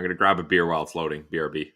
I'm going to grab a beer while it's loading. BRB.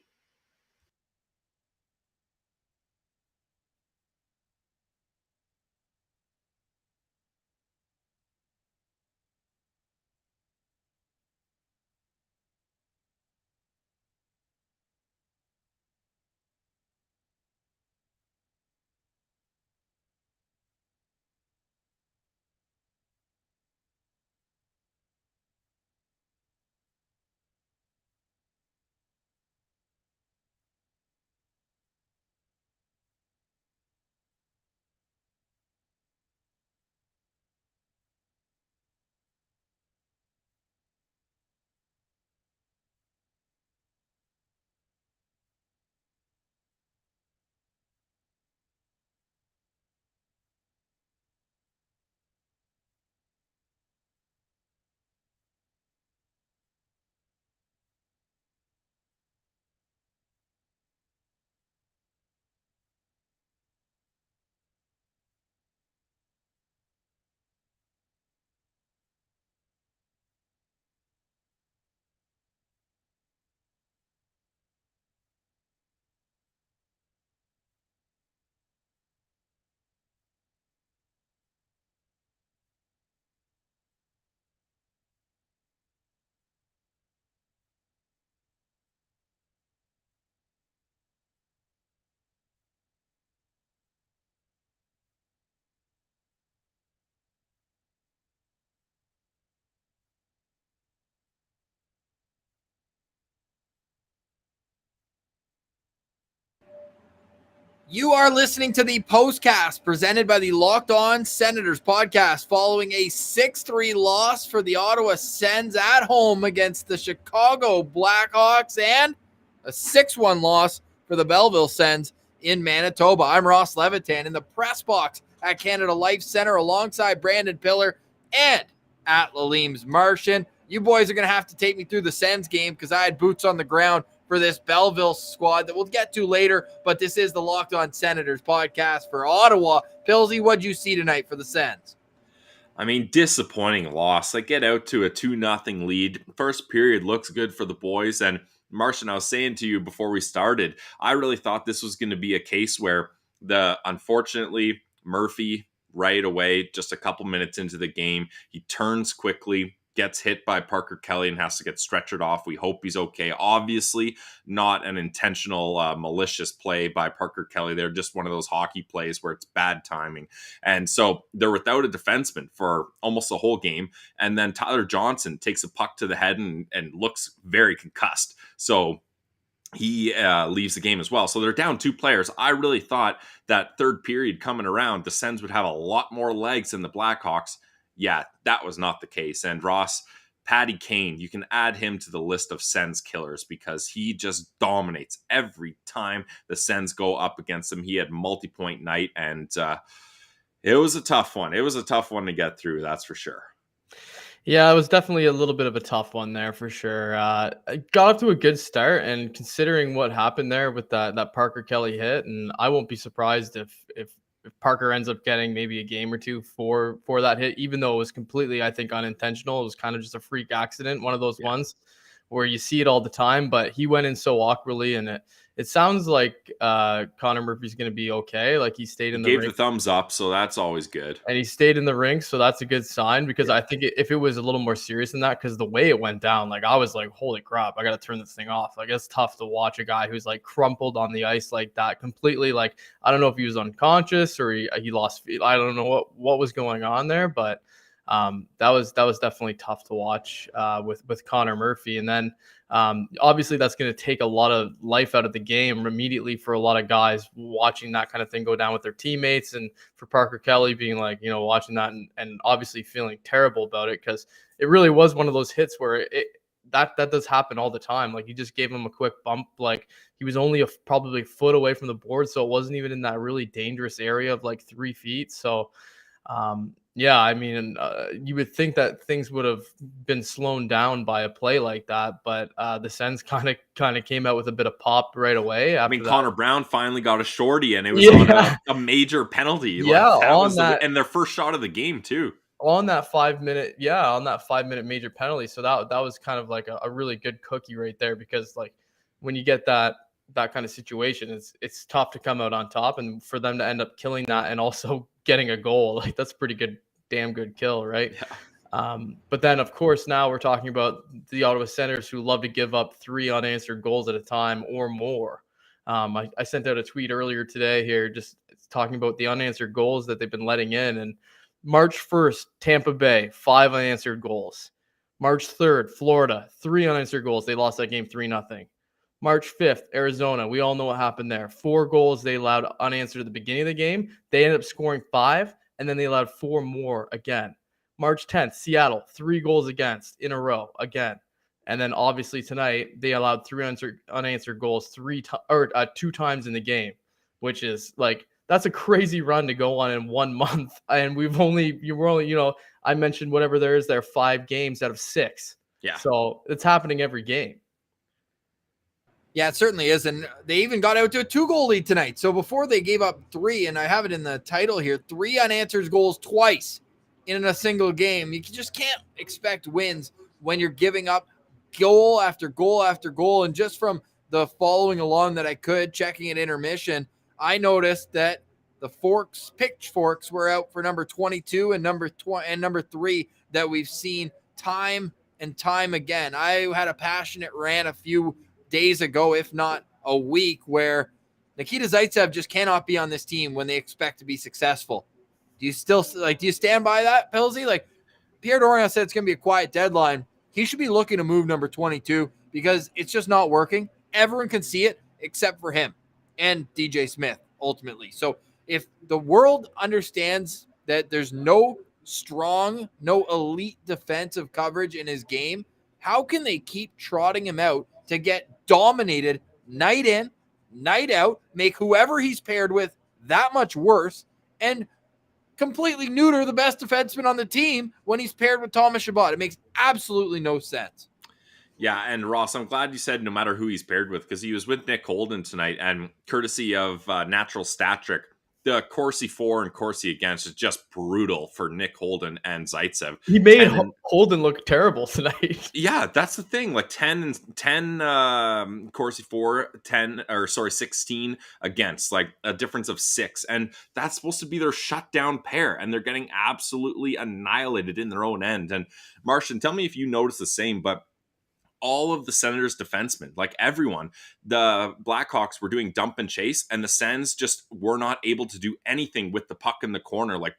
You are listening to the Postcast presented by the Locked On Senators podcast following a 6-3 loss for the Ottawa Sens at home against the Chicago Blackhawks and a 6-1 loss for the Belleville Sens in Manitoba. I'm Ross Levitan in the press box at Canada Life Center alongside Brandon Pillar and at Laleem's Martian. You boys are going to have to take me through the Sens game because I had boots on the ground for this Belleville squad that we'll get to later, but this is the Locked On Senators podcast for Ottawa. Pillsy, what'd you see tonight for the Sens? I mean, disappointing loss. They get out to a 2-0 lead. First period looks good for the boys. And Martian, I was saying to you before we started, I really thought this was going to be a case where unfortunately, Murphy right away, just a couple minutes into the game, he turns quickly, gets hit by Parker Kelly and has to get stretchered off. We hope he's okay. Obviously, not an intentional malicious play by Parker Kelly. They're just one of those hockey plays where it's bad timing. And so they're without a defenseman for almost the whole game. And then Tyler Johnson takes a puck to the head and looks very concussed. So he leaves the game as well. So they're down 2 players. I really thought that third period coming around, the Sens would have a lot more legs than the Blackhawks. Yeah, that was not the case. And Ross, Patty Kane, you can add him to the list of Sens killers because he just dominates every time the Sens go up against him. He had multi-point night, and it was a tough one. It was a tough one to get through, that's for sure. Yeah, it was definitely a little bit of a tough one there for sure. I got off to a good start, and considering what happened there with that Parker Kelly hit, and I won't be surprised if Parker ends up getting maybe a game or two for that hit, even though it was completely, I think, unintentional. It was kind of just a freak accident, one of those ones where you see it all the time, but he went in so awkwardly, and it sounds like Connor Murphy's going to be okay. Like he stayed in the rink. Gave the thumbs up, so that's always good. And he stayed in the rink, so that's a good sign because I think if it was a little more serious than that, because the way it went down, like I was like, holy crap, I got to turn this thing off. Like it's tough to watch a guy who's like crumpled on the ice like that completely. Like I don't know if he was unconscious or he lost. I don't know what was going on there, but that was definitely tough to watch with Connor Murphy. And then obviously that's going to take a lot of life out of the game immediately for a lot of guys watching that kind of thing go down with their teammates, and for Parker Kelly being like, watching that and obviously feeling terrible about it because it really was one of those hits where that does happen all the time. Like you just gave him a quick bump, like he was only probably a foot away from the board, so it wasn't even in that really dangerous area of like 3 feet. So yeah, I mean, you would think that things would have been slowed down by a play like that, but the Sens kind of came out with a bit of pop right away. I mean, that. Connor Brown finally got a shorty, and it was on a major penalty. Yeah, like, that was and their first shot of the game too. on that 5-minute, on that 5-minute major penalty. So that was kind of like a really good cookie right there, because like when you get that kind of situation, it's tough to come out on top, and for them to end up killing that and also getting a goal, like that's pretty good, damn good kill, right? Yeah. But then of course now we're talking about the Ottawa Senators, who love to give up 3 unanswered goals at a time or more. I sent out a tweet earlier today here just talking about the unanswered goals that they've been letting in. And March 1st, Tampa Bay, 5 unanswered goals. March 3rd, Florida, 3 unanswered goals. They lost that game 3-0. March 5th, Arizona. We all know what happened there. 4 goals they allowed unanswered at the beginning of the game. They ended up scoring 5, and then they allowed 4 more again. March 10th, Seattle, 3 goals against in a row again. And then obviously tonight they allowed 3 unanswered goals 2 times in the game, which is like, that's a crazy run to go on in 1 month. And you were only, I mentioned whatever there is there, 5 games out of 6. Yeah. So it's happening every game. Yeah, it certainly is. And they even got out to a 2-goal lead tonight. So before they gave up 3, and I have it in the title here, 3 unanswered goals twice in a single game. You just can't expect wins when you're giving up goal after goal after goal. And just from the following along that I could, checking at intermission, I noticed that the pitchforks were out for number 22 and number 3 that we've seen time and time again. I had a passionate rant a few days ago, if not a week, where Nikita Zaitsev just cannot be on this team when they expect to be successful. Do you stand by that, Pilsy? Like Pierre Dorion said, it's going to be a quiet deadline. He should be looking to move number 22 because it's just not working. Everyone can see it except for him and DJ Smith ultimately. So if the world understands that there's no elite defensive coverage in his game, how can they keep trotting him out to get dominated night in, night out, make whoever he's paired with that much worse, and completely neuter the best defenseman on the team when he's paired with Thomas Chabot? It makes absolutely no sense. Yeah, and Ross, I'm glad you said no matter who he's paired with, because he was with Nick Holden tonight, and courtesy of Natural Stat Trick, the Corsi for and Corsi against is just brutal for Nick Holden and Zaitsev. He made Holden look terrible tonight. Yeah, that's the thing. Like 10 Corsi for, 16 against, like a difference of 6. And that's supposed to be their shutdown pair, and they're getting absolutely annihilated in their own end. And Martian, tell me if you notice the same, but all of the Senators defensemen, like everyone, the Blackhawks were doing dump and chase, and the Sens just were not able to do anything with the puck in the corner. Like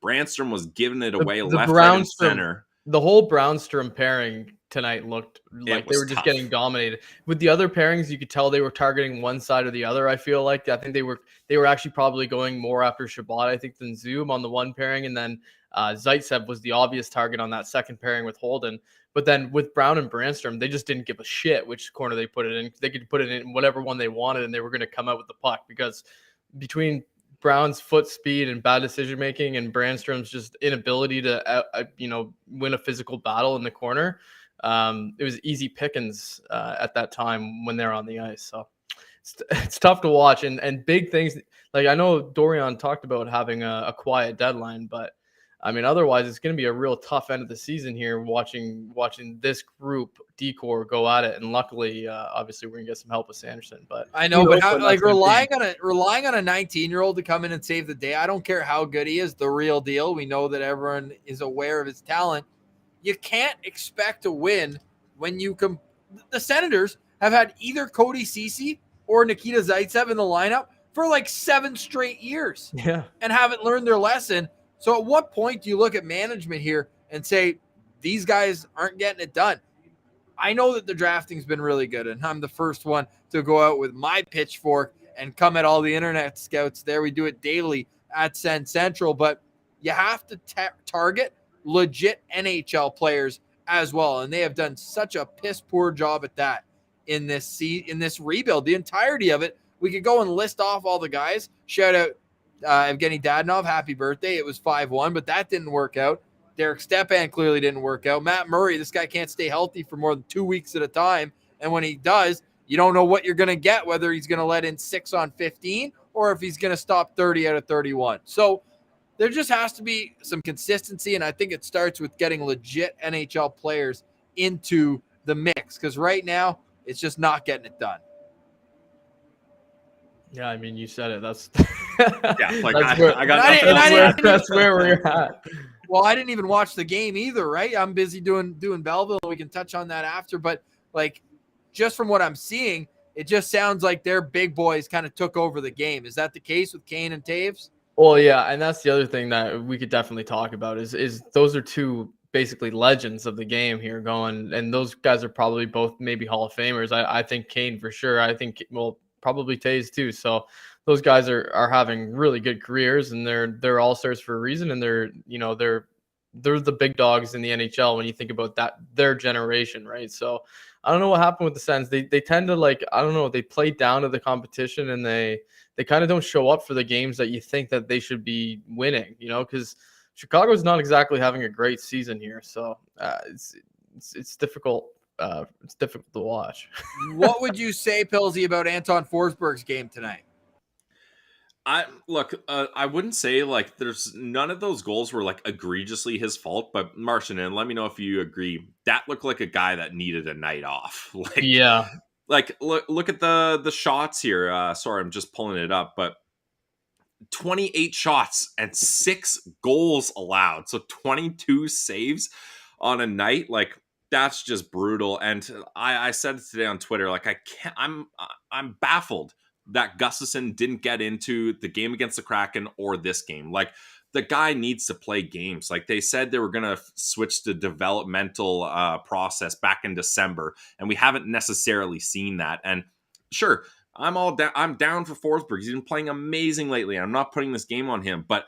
Brandstrom was giving it away left, right, and center. The whole Brownstrom pairing tonight looked like they were just getting dominated. With the other pairings, you could tell they were targeting one side or the other. I feel like I think they were actually probably going more after Chabot, I think, than Zoom on the one pairing, and then Zaitsev was the obvious target on that second pairing with Holden. But then with Brown and Brandstrom, they just didn't give a shit which corner they put it in. They could put it in whatever one they wanted, and they were going to come out with the puck, because between Brown's foot speed and bad decision making and Brandstrom's just inability to win a physical battle in the corner, it was easy pickings at that time when they're on the ice. So it's tough to watch, and big things. Like, I know Dorion talked about having a quiet deadline, but I mean, otherwise it's going to be a real tough end of the season here, watching this group decor go at it. And luckily, obviously, we're going to get some help with Sanderson. But I know, but relying on a 19-year-old to come in and save the day. I don't care how good he is, the real deal. We know that everyone is aware of his talent. You can't expect to win when the Senators have had either Cody Ceci or Nikita Zaitsev in the lineup for like 7 straight years, and haven't learned their lesson. So at what point do you look at management here and say, these guys aren't getting it done? I know that the drafting's been really good, and I'm the first one to go out with my pitchfork and come at all the internet scouts there. We do it daily at Sen Central, but you have to target legit NHL players as well, and they have done such a piss-poor job at that in this rebuild. The entirety of it, we could go and list off all the guys. Shout out Evgeny Dadonov, happy birthday. It was 5-1, but that didn't work out. Derek Stepan clearly didn't work out. Matt Murray, this guy can't stay healthy for more than 2 weeks at a time. And when he does, you don't know what you're going to get, whether he's going to let in 6 on 15 or if he's going to stop 30 out of 31. So there just has to be some consistency, and I think it starts with getting legit NHL players into the mix, because right now it's just not getting it done. Yeah, I mean, you said it. That's Yeah, like that's where we're at. Well, I didn't even watch the game either, right? I'm busy doing Belleville. We can touch on that after, but like, just from what I'm seeing, it just sounds like their big boys kind of took over the game. Is that the case with Kane and Taves? Well, yeah, and that's the other thing that we could definitely talk about is those are two basically legends of the game here going, and those guys are probably both maybe Hall of Famers. I think Kane for sure. I think, well, probably Taves too. So those guys are having really good careers, and they're all-stars for a reason, and they're the big dogs in the NHL when you think about that, their generation, right? So I don't know what happened with the Sens. They tend to, like, I don't know, they play down to the competition, and they kind of don't show up for the games that you think that they should be winning, because Chicago's not exactly having a great season here. So it's difficult. It's difficult to watch. What would you say, Pilsy, about Anton Forsberg's game tonight? I wouldn't say like there's none of those goals were like egregiously his fault, but Martian, and let me know if you agree, that looked like a guy that needed a night off. Like, yeah, like look at the shots here. Sorry, I'm just pulling it up, but 28 shots and 6 goals allowed, so 22 saves on a night. Like, that's just brutal. And I said it today on Twitter, like, I'm baffled that Gustafsson didn't get into the game against the Kraken or this game. Like, the guy needs to play games. Like, they said they were going to switch the developmental process back in December, and we haven't necessarily seen that. And sure, I'm down for Forsberg. He's been playing amazing lately. I'm not putting this game on him, but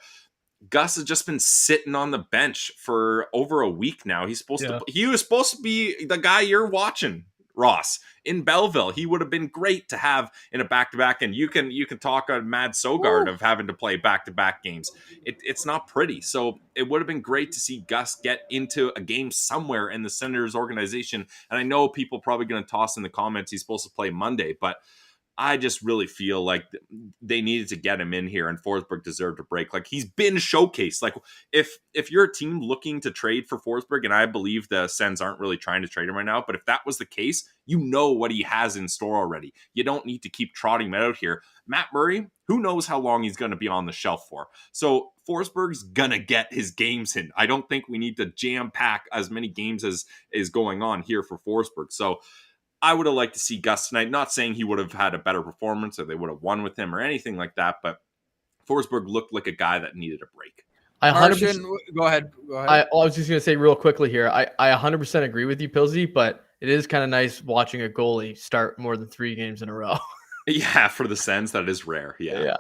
Gus has just been sitting on the bench for over a week now. He was supposed to be the guy you're watching, Ross, in Belleville. He would have been great to have in a back-to-back, and you can talk on Mad Sogard of having to play back-to-back games. It's not pretty. So it would have been great to see Gus get into a game somewhere in the Senators organization. And I know people are probably going to toss in the comments he's supposed to play Monday, but I just really feel like they needed to get him in here, and Forsberg deserved a break. Like, he's been showcased. Like, if you're a team looking to trade for Forsberg, and I believe the Sens aren't really trying to trade him right now, but if that was the case, you know what he has in store already. You don't need to keep trotting him out here. Matt Murray, who knows how long he's going to be on the shelf for. So Forsberg's going to get his games in. I don't think we need to jam-pack as many games as is going on here for Forsberg. So I would have liked to see Gus tonight. Not saying he would have had a better performance or they would have won with him or anything like that, but Forsberg looked like a guy that needed a break. Go ahead. I was just going to say real quickly here, I 100% agree with you, Pilsy, but it is kind of nice watching a goalie start more than 3 games in a row. Yeah, for the Sens, that is rare. Yeah.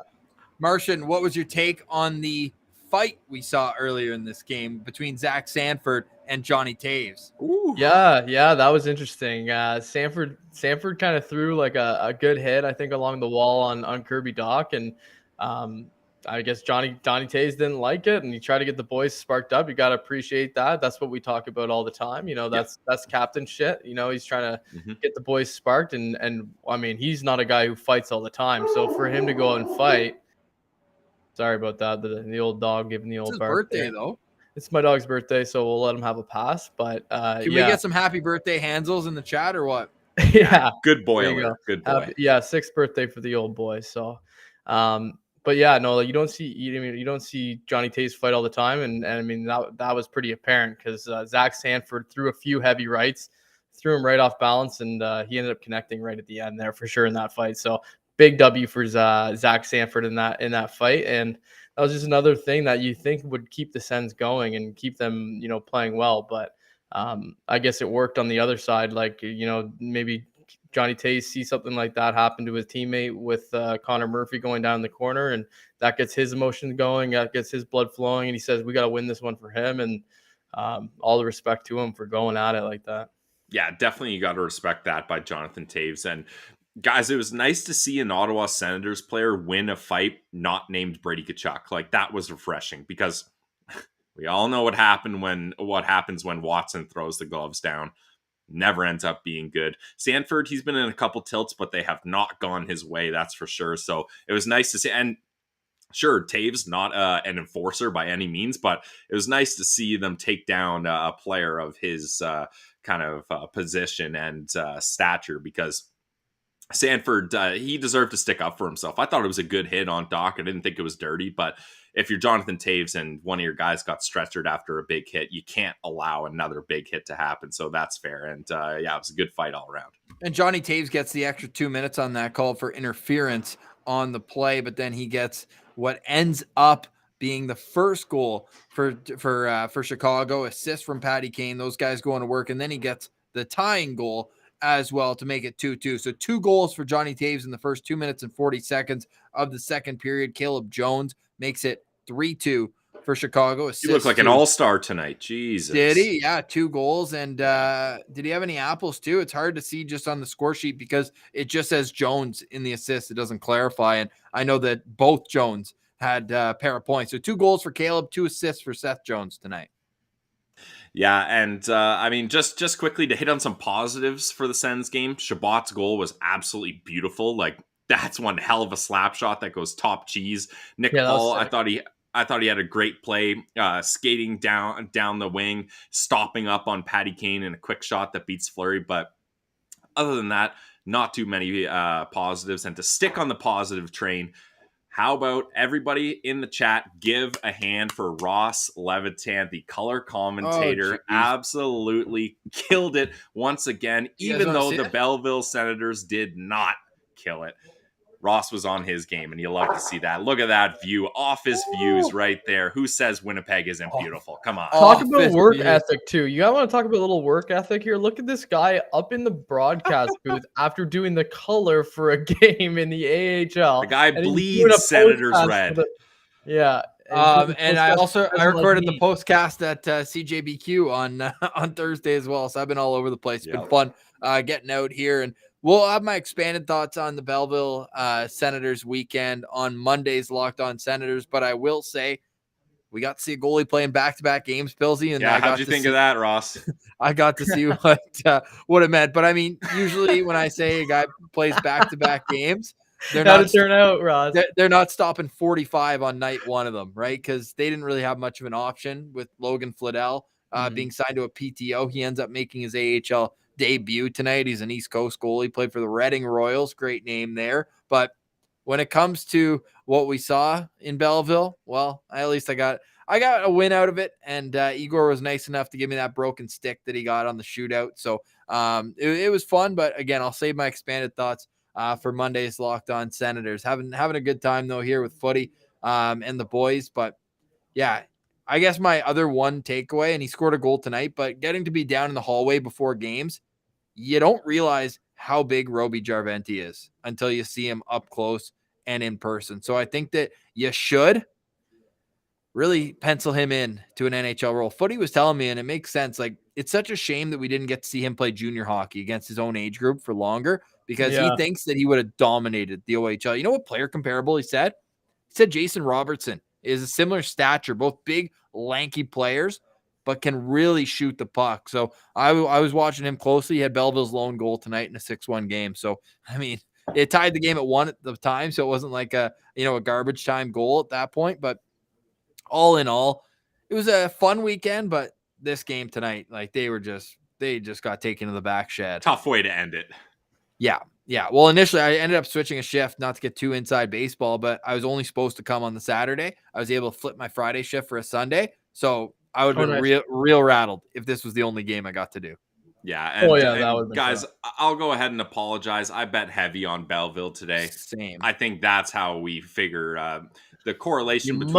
Martian, what was your take on the fight we saw earlier in this game between Zach Sanford and Johnny Taves? Ooh. Yeah, that was interesting. Sanford kind of threw like a good hit, I think, along the wall on Kirby Dach, and I guess Johnny Taves didn't like it, and he tried to get the boys sparked up. You got to appreciate that. That's what we talk about all the time. That's captain shit. He's trying to get the boys sparked, and I mean, he's not a guy who fights all the time. So for him to go and fight, sorry about that. The old dog giving the old bark. Birthday though. It's my dog's birthday, so we'll let him have a pass. But can we get some happy birthday Hansels in the chat or what? Yeah, good boy. Good boy. 6th birthday for the old boy. So, but yeah, no, you don't see Johnny Taves fight all the time, and I mean that was pretty apparent because Zach Sanford threw a few heavy rights, threw him right off balance, and he ended up connecting right at the end there for sure in that fight. So big W for Zach Sanford in that fight, and that was just another thing that you think would keep the Sens going and keep them, playing well. But I guess it worked on the other side. Like, maybe Johnny Taves sees something like that happen to his teammate with Connor Murphy going down the corner, and that gets his emotions going, that gets his blood flowing, and he says, we got to win this one for him. And all the respect to him for going at it like that. Yeah, definitely. You got to respect that by Jonathan Taves. And guys, it was nice to see an Ottawa Senators player win a fight not named Brady Tkachuk. Like, that was refreshing because we all know what happens when Watson throws the gloves down. Never ends up being good. Sanford, he's been in a couple tilts, but they have not gone his way, that's for sure. So it was nice to see. And Sure, Taves not an enforcer by any means, but it was nice to see them take down a player of his position and stature, because Sanford, he deserved to stick up for himself. I thought it was a good hit on Doc. I didn't think it was dirty, but if you're Jonathan Taves and one of your guys got stretchered after a big hit, you can't allow another big hit to happen. So that's fair. And it was a good fight all around. And Johnny Taves gets the extra 2 minutes on that call for interference on the play, but then he gets what ends up being the first goal for Chicago, assist from Patty Kane, those guys going to work, and then he gets the tying goal as well to make it 2-2. So 2 goals for Johnny Taves in the first 2 minutes and 40 seconds of the second period. Caleb Jones makes it 3-2 for Chicago. He looked like an all-star tonight. Jesus. Did he? Yeah, 2 goals. And did he have any apples too? It's hard to see just on the score sheet because it just says Jones in the assist. It doesn't clarify. And I know that both Jones had a pair of points. So 2 goals for Caleb, 2 assists for Seth Jones tonight. Yeah, and I mean, just quickly to hit on some positives for the Sens game, Shabbat's goal was absolutely beautiful. Like, that's one hell of a slap shot that goes top cheese. Nick Paul, I thought he had a great play, skating down the wing, stopping up on Patty Kane in a quick shot that beats Fleury. But other than that, not too many positives. And to stick on the positive train, how about everybody in the chat give a hand for Ross Levitan, the color commentator? Absolutely killed it once again, even though the Belleville Senators did not kill it. Ross was on his game, and you love to see that. Look at that view, office views right there. Who says Winnipeg isn't beautiful? Come on. Talk about work ethic, too. You want to talk about a little work ethic here? Look at this guy up in the broadcast booth after doing the color for a game in the AHL. The guy bleeds Senators red. Yeah. And I recorded the postcast at CJBQ on Thursday as well. So I've been all over the place. It's been fun getting out here, and we'll have my expanded thoughts on the Belleville Senators weekend on Monday's Locked On Senators. But I will say we got to see a goalie playing back-to-back games, Pilsy. And how'd you think of that, Ross? I got to see what it meant. But I mean, usually when I say a guy plays back-to-back games, they're not stopping 45 on night one of them, right? Because they didn't really have much of an option with Logan Fladell being signed to a PTO. He ends up making his AHL debut tonight. He's an East Coast goalie, played for the Reading Royals. Great name there. But when it comes to what we saw in Belleville, well, at least I got a win out of it. And Igor was nice enough to give me that broken stick that he got on the shootout. So it was fun. But again, I'll save my expanded thoughts for Monday's Locked On Senators. Having a good time though here with footy and the boys. But yeah, I guess my other one takeaway, and he scored a goal tonight, but getting to be down in the hallway before games, you don't realize how big Roby Jarventi is until you see him up close and in person. So I think that you should really pencil him in to an NHL role. Footy was telling me, and it makes sense, like it's such a shame that we didn't get to see him play junior hockey against his own age group for longer, because he thinks that he would have dominated the OHL. You know what player comparable he said? He said Jason Robertson is a similar stature, both big, lanky players, but can really shoot the puck. So I was watching him closely. He had Belleville's lone goal tonight in a 6-1 game. So, I mean, it tied the game at 1 at the time, so it wasn't like a garbage time goal at that point. But all in all, it was a fun weekend. But this game tonight, like they just got taken to the back shed. Tough way to end it. Yeah. Well, initially I ended up switching a shift, not to get too inside baseball, but I was only supposed to come on the Saturday. I was able to flip my Friday shift for a Sunday. So I would have been real rattled if this was the only game I got to do. Yeah. And guys, I'll go ahead and apologize. I bet heavy on Belleville today. Same. I think that's how we figure the correlation between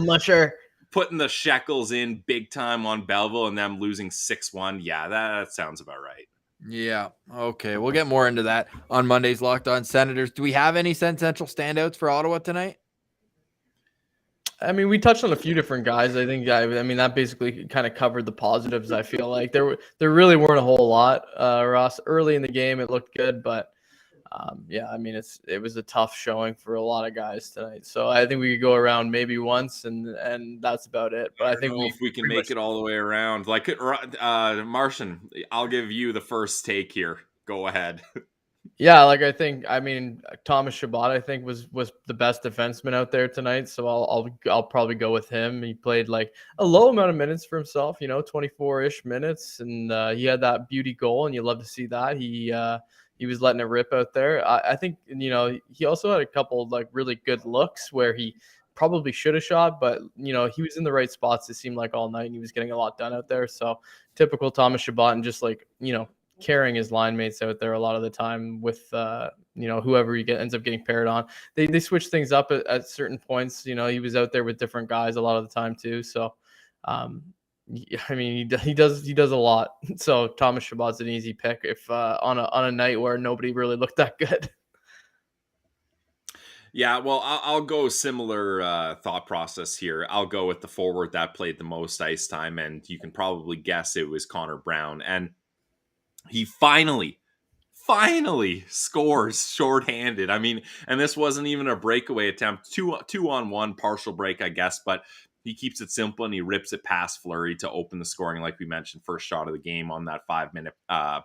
musher. Putting the shekels in big time on Belleville and them losing 6-1. Yeah, that sounds about right. Yeah. Okay. We'll get more into that on Monday's Locked On Senators. Do we have any Central standouts for Ottawa tonight? I mean, we touched on a few different guys. I think, I mean, that basically kind of covered the positives. I feel like there really weren't a whole lot. Ross, early in the game, it looked good, but I mean, it was a tough showing for a lot of guys tonight. So I think we could go around maybe once, and that's about it. But I think if we can make it all the way around, like Martian, I'll give you the first take here. Go ahead. Yeah, like I mean, Thomas Chabot, I think was the best defenseman out there tonight. So I'll probably go with him. He played like a low amount of minutes for himself, 24-ish minutes, and he had that beauty goal, and you love to see that. He was letting it rip out there. I think he also had a couple like really good looks where he probably should have shot, but he was in the right spots. It seemed like all night, and he was getting a lot done out there. So typical Thomas Chabot, and just like carrying his line mates out there a lot of the time with whoever he ends up getting paired on. They switch things up at certain points. He was out there with different guys a lot of the time too. So I mean he does a lot. So Thomas Chabot's an easy pick if on a night where nobody really looked that good. Yeah, well, I'll go similar thought process here. I'll go with the forward that played the most ice time, and you can probably guess it was Connor Brown. And he finally scores shorthanded. I mean, and this wasn't even a breakaway attempt, two on one partial break, I guess, but he keeps it simple and he rips it past Fleury to open the scoring, like we mentioned, first shot of the game on that 5-minute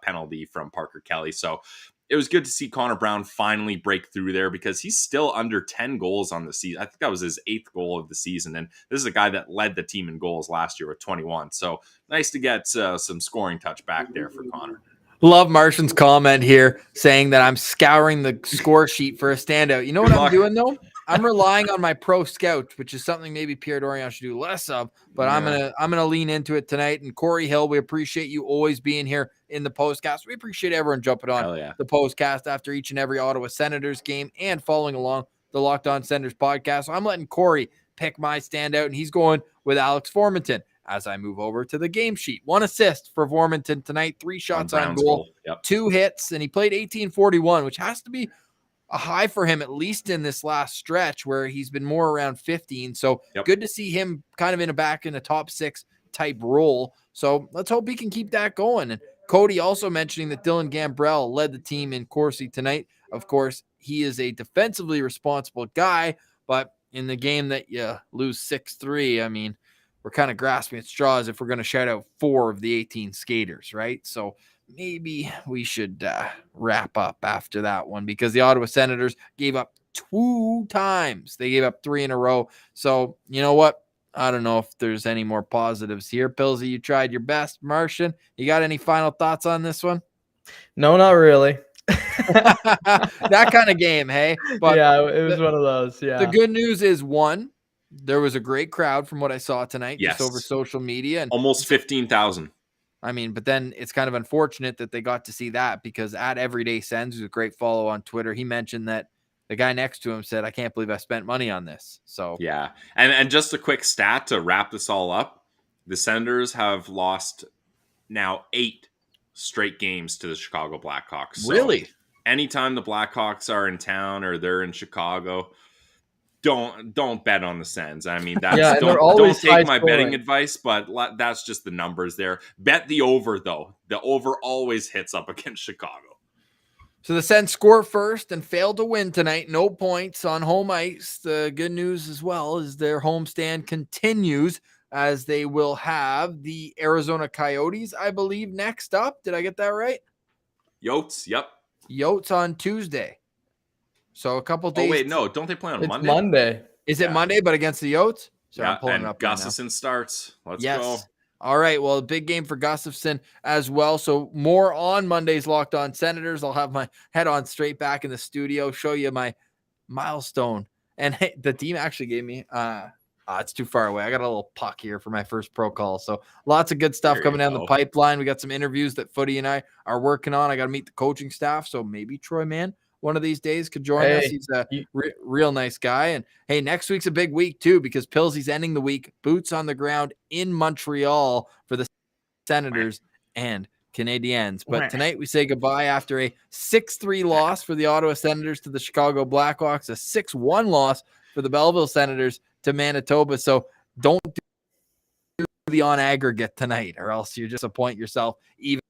penalty from Parker Kelly. So it was good to see Connor Brown finally break through there because he's still under 10 goals on the season. I think that was his 8th goal of the season. And this is a guy that led the team in goals last year with 21. So nice to get some scoring touch back there for Connor. Love Martian's comment here saying that I'm scouring the score sheet for a standout. You know what I'm doing though? I'm relying on my pro scout, which is something maybe Pierre Dorion should do less of, but yeah. I'm gonna lean into it tonight. And Corey Hill, we appreciate you always being here in the postcast. We appreciate everyone jumping on the postcast after each and every Ottawa Senators game and following along the Locked On Senators podcast. So I'm letting Corey pick my standout, and he's going with Alex Formenton. As I move over to the game sheet, 1 assist for Vormanton tonight, 3 shots on goal, 2 hits, and he played 1841, which has to be a high for him, at least in this last stretch where he's been more around 15. So good to see him kind of in a top 6 type role. So let's hope he can keep that going. And Cody also mentioning that Dylan Gambrell led the team in Corsi tonight. Of course, he is a defensively responsible guy, but in the game that you lose 6-3, I mean, we're kind of grasping at straws if we're going to shout out 4 of the 18 skaters, right? So maybe we should wrap up after that one because the Ottawa Senators gave up 2 times. They gave up 3 in a row. So you know what? I don't know if there's any more positives here. Pillsy, you tried your best. Martian, you got any final thoughts on this one? No, not really. That kind of game, hey? But yeah, it was one of those. Yeah. The good news is, 1, there was a great crowd from what I saw tonight, just over social media. And almost 15,000. I mean, but then it's kind of unfortunate that they got to see that because at Everyday Sens, who's a great follow on Twitter, he mentioned that the guy next to him said, I can't believe I spent money on this. So yeah. And just a quick stat to wrap this all up. The Senators have lost now 8 straight games to the Chicago Blackhawks. So really? Anytime the Blackhawks are in town or they're in Chicago, don't bet on the Sens. I mean, that's don't take my betting advice, but that's just the numbers there. Bet the over though. The over always hits up against Chicago. So the Sens score first and failed to win tonight. No points on home ice. The good news as well is their homestand continues as they will have the Arizona Coyotes, I believe, next up. Did I get that right? Yotes, yep. Yotes on Tuesday. So a couple days. Oh, wait, no. Don't they play on Monday? Monday. Is it Monday, but against the Yotes? So I'm pulling it up Gustafson right starts. Let's go. All right. Well, a big game for Gustafson as well. So more on Monday's Locked On Senators. I'll have my head on straight back in the studio, show you my milestone. And hey, the team actually gave me it's too far away. I got a little puck here for my first pro call. So lots of good stuff coming down the pipeline. We got some interviews that Footy and I are working on. I got to meet the coaching staff. So maybe Troy Mann one of these days could join us. He's a real nice guy. And hey, next week's a big week too, because Pillsy's ending the week boots on the ground in Montreal for the Senators and Canadiens. But tonight we say goodbye after a 6-3 loss for the Ottawa Senators to the Chicago Blackhawks, a 6-1 loss for the Belleville Senators to Manitoba. So don't do the on aggregate tonight, or else you disappoint yourself even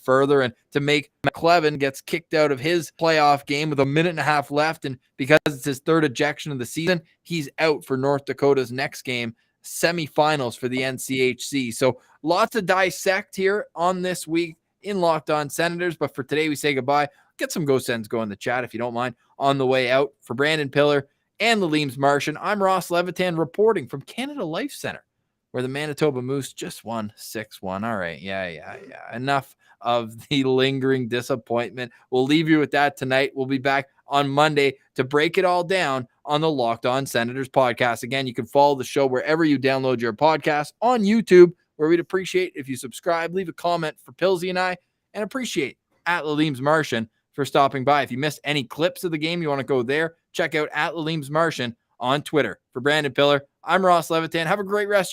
further. And to make McLevin gets kicked out of his playoff game with a minute and a half left, and because it's his 3rd ejection of the season, he's out for North Dakota's next game, semifinals for the NCHC. So lots to dissect here on this week in Locked On Senators. But for today, we say goodbye. Get some Go Sens go in the chat if you don't mind on the way out. For Brandon Pillar and Levitan Martian, I'm Ross Levitan reporting from Canada Life Center, where the Manitoba Moose just won 6-1. All right, yeah. Enough of the lingering disappointment. We'll leave you with that tonight. We'll be back on Monday to break it all down on the Locked On Senators podcast. Again, you can follow the show wherever you download your podcast, on YouTube, where we'd appreciate if you subscribe, leave a comment for Pillsy and I, and appreciate at Levitan Martian for stopping by. If you missed any clips of the game, you want to go there, check out at Levitan Martian on Twitter. For Brandon Pillar, I'm Ross Levitan. Have a great rest of your